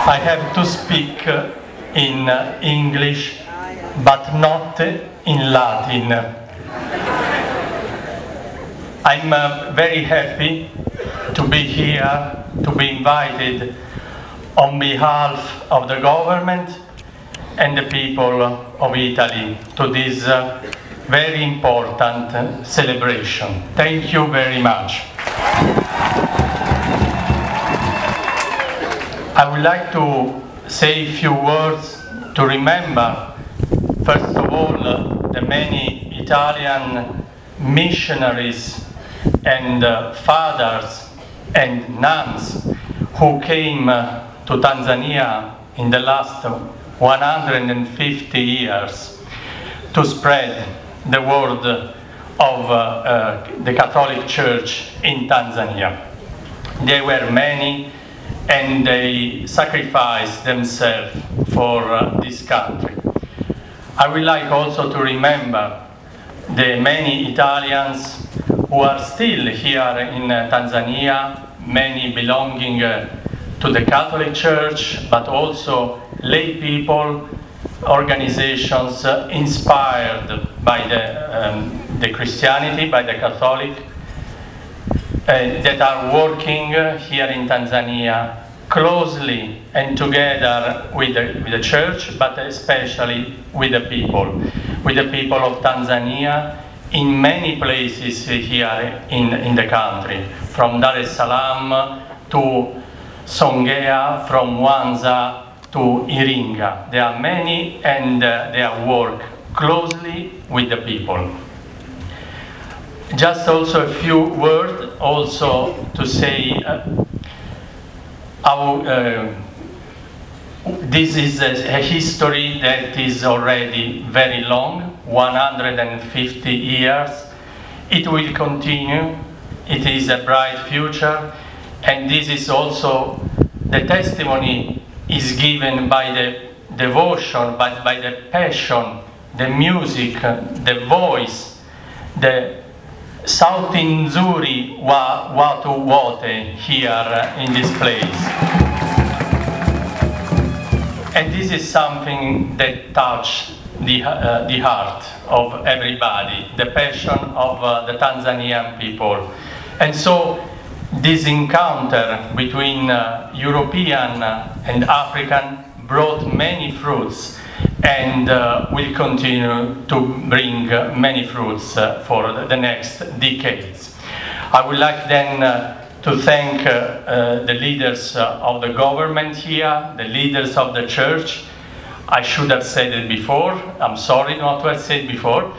I have to speak in English, but not in Latin. I'm very happy to be here, to be invited on behalf of the government and the people of Italy to this very important celebration. Thank you very much. I would like to say a few words to remember, first of all, the many Italian missionaries and fathers and nuns who came to Tanzania in the last 150 years to spread the word of the Catholic Church in Tanzania. There were many, and they sacrificed themselves for this country. I would like also to remember the many Italians who are still here in Tanzania, many belonging to the Catholic Church, but also lay people, organizations inspired by the Christianity, by the Catholic, that are working here in Tanzania closely and together with the Church, but especially with the people of Tanzania in many places here in the country, from Dar es Salaam to Songea, from Mwanza to Iringa. There are many, and they work closely with the people. Just also a few words also to say how this is a history that is already very long, 150 years. It will continue. It is a bright future, and this is also the testimony is given by the devotion, by the passion, the music, the voice, the sauti nzuri wa watu wote here in this place. And this is something that touched the heart of everybody, the passion of the Tanzanian people. And so this encounter between European and African brought many fruits, and will continue to bring many fruits for the next decades. I would like then to thank the leaders of the government here, the leaders of the Church. I should have said it before. I'm sorry not to have said before,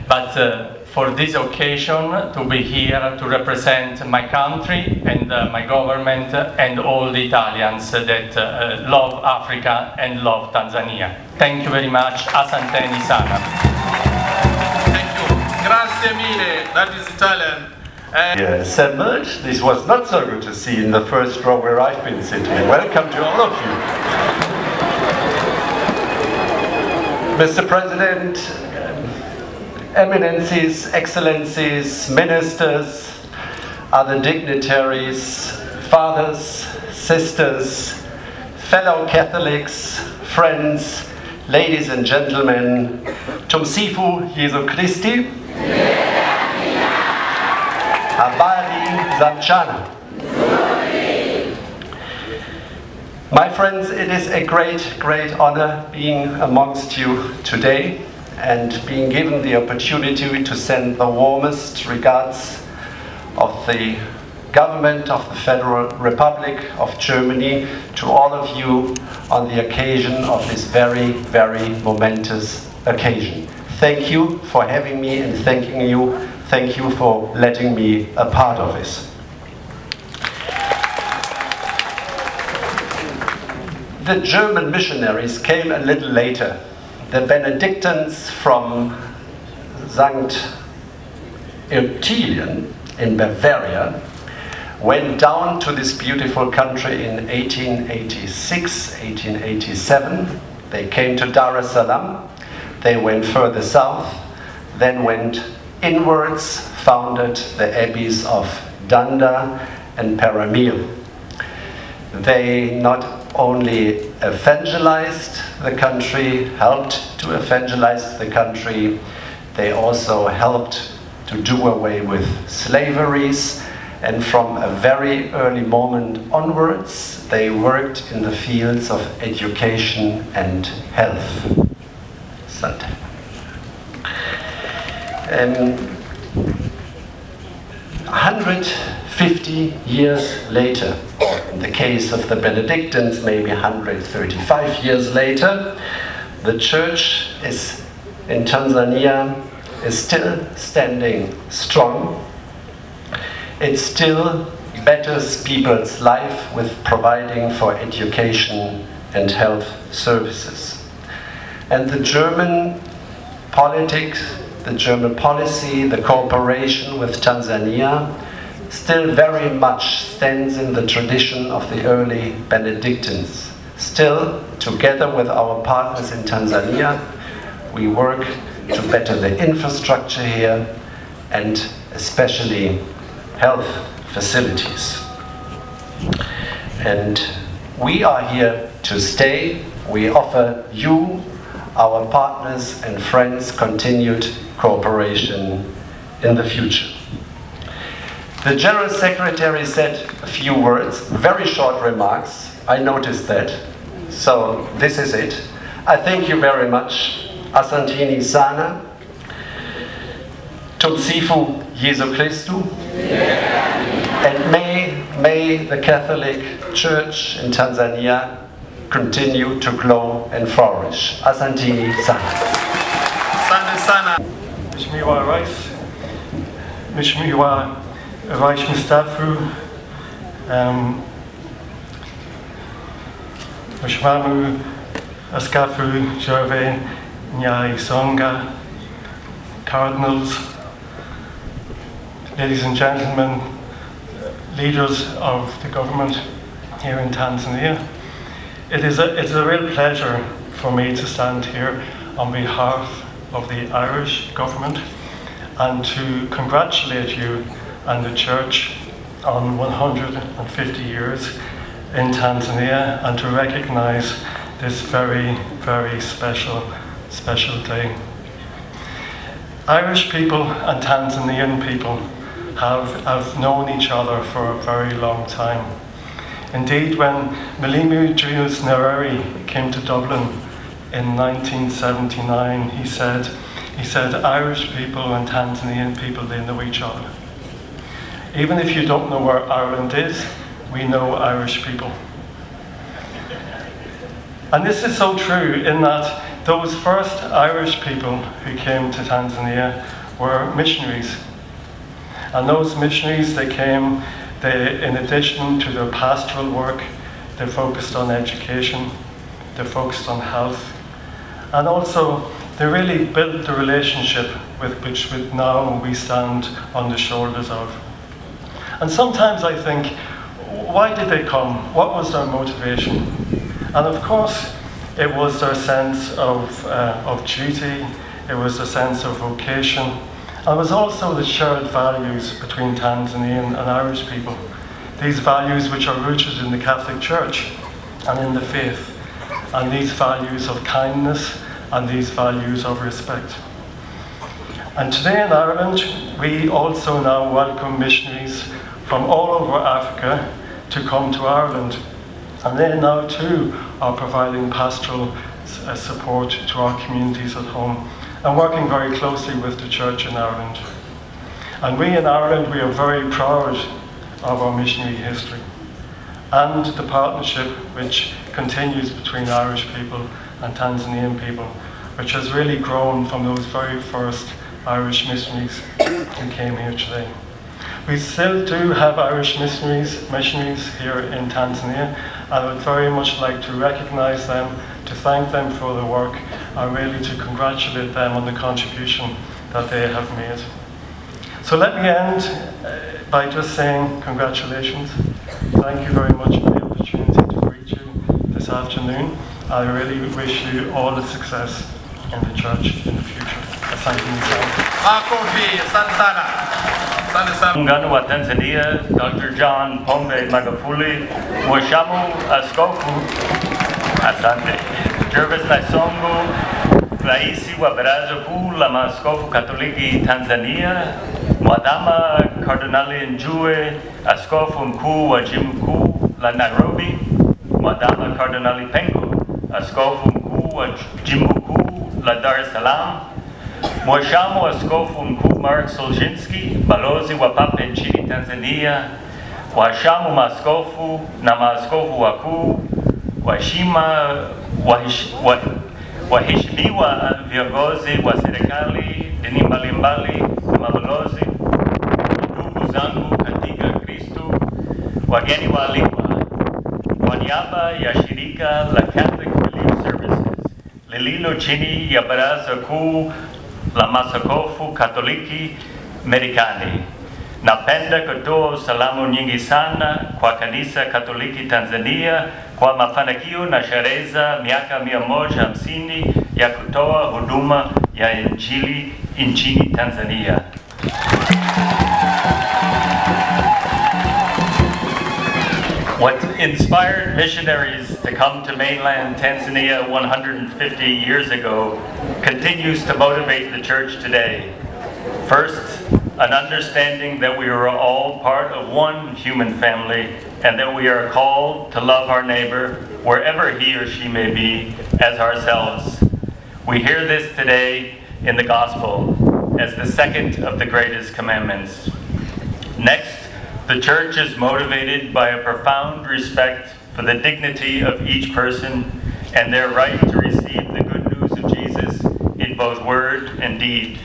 but for this occasion to be here to represent my country and my government and all the Italians that love Africa and love Tanzania. Thank you very much. Asanteni sana. Thank you. Grazie mille. That is Italian. Assembled. This was not so good to see in the first row where I've been sitting. Welcome to all of you. Mr. President, Eminencies, Excellencies, Ministers, other dignitaries, fathers, sisters, fellow Catholics, friends, ladies and gentlemen, Tumsifu Jesu Christi, Habari Zamchana. My friends, it is a great, great honor being amongst you today and being given the opportunity to send the warmest regards of the government of the Federal Republic of Germany to all of you on the occasion of this very, very momentous occasion. Thank you for having me, and thank you for letting me a part of this. The German missionaries came a little later. The Benedictines from St. Eutylian in Bavaria went down to this beautiful country in 1886, 1887. They came to Dar es Salaam. They went further south, then went inwards, founded the abbeys of Danda and Paramil. They not only evangelized the country, helped to evangelize the country, they also helped to do away with slaveries, and from a very early moment onwards, they worked in the fields of education and health. 150 years later, in the case of the Benedictines, maybe 135 years later, the church in Tanzania is still standing strong. It still betters people's life with providing for education and health services. And the German politics, the German policy, the cooperation with Tanzania still very much stands in the tradition of the early Benedictines. Still, together with our partners in Tanzania, we work to better the infrastructure here and especially health facilities. And we are here to stay. We offer you, our partners and friends, continued cooperation in the future. The General Secretary said a few words, very short remarks. I noticed that. So this is it. I thank you very much. Asanteni sana. Tumsifu Jesu Christu. And may the Catholic Church in Tanzania continue to grow and flourish. Asanteni sana. Asante sana. Mheshimiwa Rais, Mheshimiwa Rais mstaafu, Mheshimiwa Askofu Sherehe Songa, Cardinals, ladies and gentlemen, leaders of the government here in Tanzania. It's a real pleasure for me to stand here on behalf of the Irish government and to congratulate you and the Church on 150 years in Tanzania and to recognize this very, very special day. Irish people and Tanzanian people have known each other for a very long time. Indeed, when Mwalimu Julius Nyerere came to Dublin in 1979, he said, Irish people and Tanzanian people, they know each other. Even if you don't know where Ireland is, we know Irish people. And this is so true in that those first Irish people who came to Tanzania were missionaries. And those missionaries, they in addition to their pastoral work, they focused on education, they focused on health, and also they really built the relationship with which now we stand on the shoulders of. And sometimes I think, why did they come? What was their motivation? And of course, it was their sense of duty, it was a sense of vocation, and it was also the shared values between Tanzanian and Irish people. These values which are rooted in the Catholic Church and in the faith, and these values of kindness and these values of respect. And today in Ireland, we also now welcome missionaries from all over Africa to come to Ireland. And they now too are providing pastoral support to our communities at home and working very closely with the Church in Ireland. And we in Ireland, we are very proud of our missionary history and the partnership which continues between Irish people and Tanzanian people, which has really grown from those very first Irish missionaries who came here today. We still do have Irish missionaries here in Tanzania. I would very much like to recognise them, to thank them for their work, and really to congratulate them on the contribution that they have made. So let me end by just saying congratulations. Thank you very much for the opportunity to greet you this afternoon. I really wish you all the success in the Church in the future. Thank you. Makofi, asante sana. Asante sana. Muungano wa Tanzania, Dr. John Pombe Magufuli, Mhashamu Askofu, asante, Jervis Naisongo, Raisi wa Baraza Kuu la Maaskofu Katoliki Tanzania, Mwadhama Kardinali Njue, Askofu Mkuu wa Jimbo Kuu la Nairobi, Mwadhama Kardinali Pengo, Askofu Mkuu wa Jimbo Kuu la Dar es Salaam, Mhashamu Askofu Mkuu Mark Solzhenitsky, Balozi wa Papa nchini Tanzania, Wahashamu maaskofu na maaskofu wakuu, waheshimiwa viongozi wa serikali, dini mbalimbali na mabalozi, ndugu zangu katika Kristo, wageni waalikwa, kwa niaba ya shirika la Catholic Relief Services lililo chini ya Baraza Kuu la Maaskofu Katoliki Marekani, napenda kutoa salamu nyingi sana kwa Kanisa Katoliki Tanzania kwa mafanikio na sherehe za miaka 150 ya kutoa huduma ya Injili nchini Tanzania. What inspired missionaries to come to mainland Tanzania 150 years ago continues to motivate the church today. First, an understanding that we are all part of one human family and that we are called to love our neighbor, wherever he or she may be, as ourselves. We hear this today in the gospel as the second of the greatest commandments. Next, the church is motivated by a profound respect for the dignity of each person and their right to receive the good news of Jesus in both word and deed.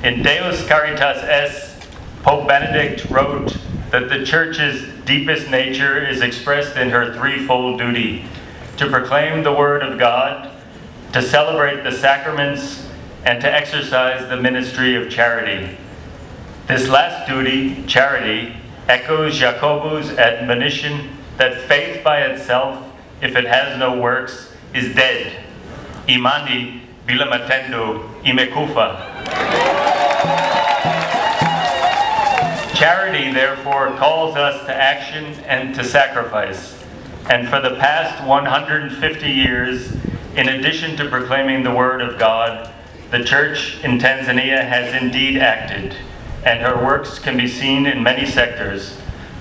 In Deus Caritas Est, Pope Benedict wrote that the church's deepest nature is expressed in her threefold duty: to proclaim the word of God, to celebrate the sacraments, and to exercise the ministry of charity. This last duty, charity, echoes Jacobo's admonition that faith by itself, if it has no works, is dead. Imani bila matendo imekufa. Charity, therefore, calls us to action and to sacrifice. And for the past 150 years, in addition to proclaiming the Word of God, the Church in Tanzania has indeed acted, and her works can be seen in many sectors,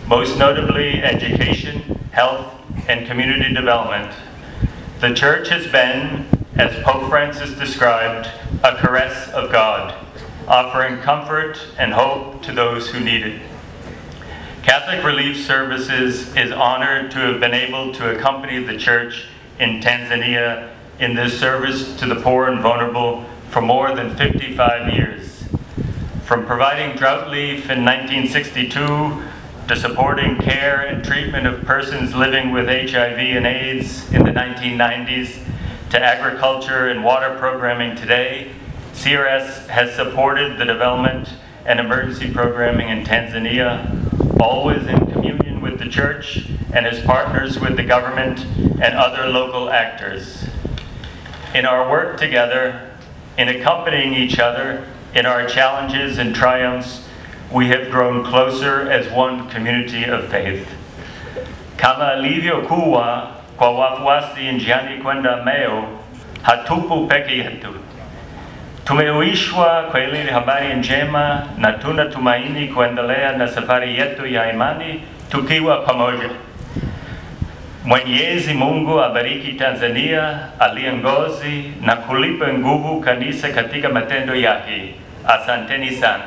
most notably education, health, and community development. The Church has been, as Pope Francis described, a caress of God, offering comfort and hope to those who need it. Catholic Relief Services is honored to have been able to accompany the Church in Tanzania in this service to the poor and vulnerable for more than 55 years. From providing drought relief in 1962 to supporting care and treatment of persons living with HIV and AIDS in the 1990s, to agriculture and water programming today, CRS has supported the development and emergency programming in Tanzania, always in communion with the Church and as partners with the government and other local actors. In our work together, in accompanying each other, in our challenges and triumphs, we have grown closer as one community of faith. Kama alivyokuwa kwa wafuasi njiani kwenda Meo, hatupo peke yetu. Tumeuishwa kwa ile habari njema na tunatumaini kuendelea na safari yetu ya imani tukiwa pamoja. Mwenyezi Mungu abariki Tanzania, aliongozi na kulipa nguvu kanisa katika matendo yake. Asanteni sana.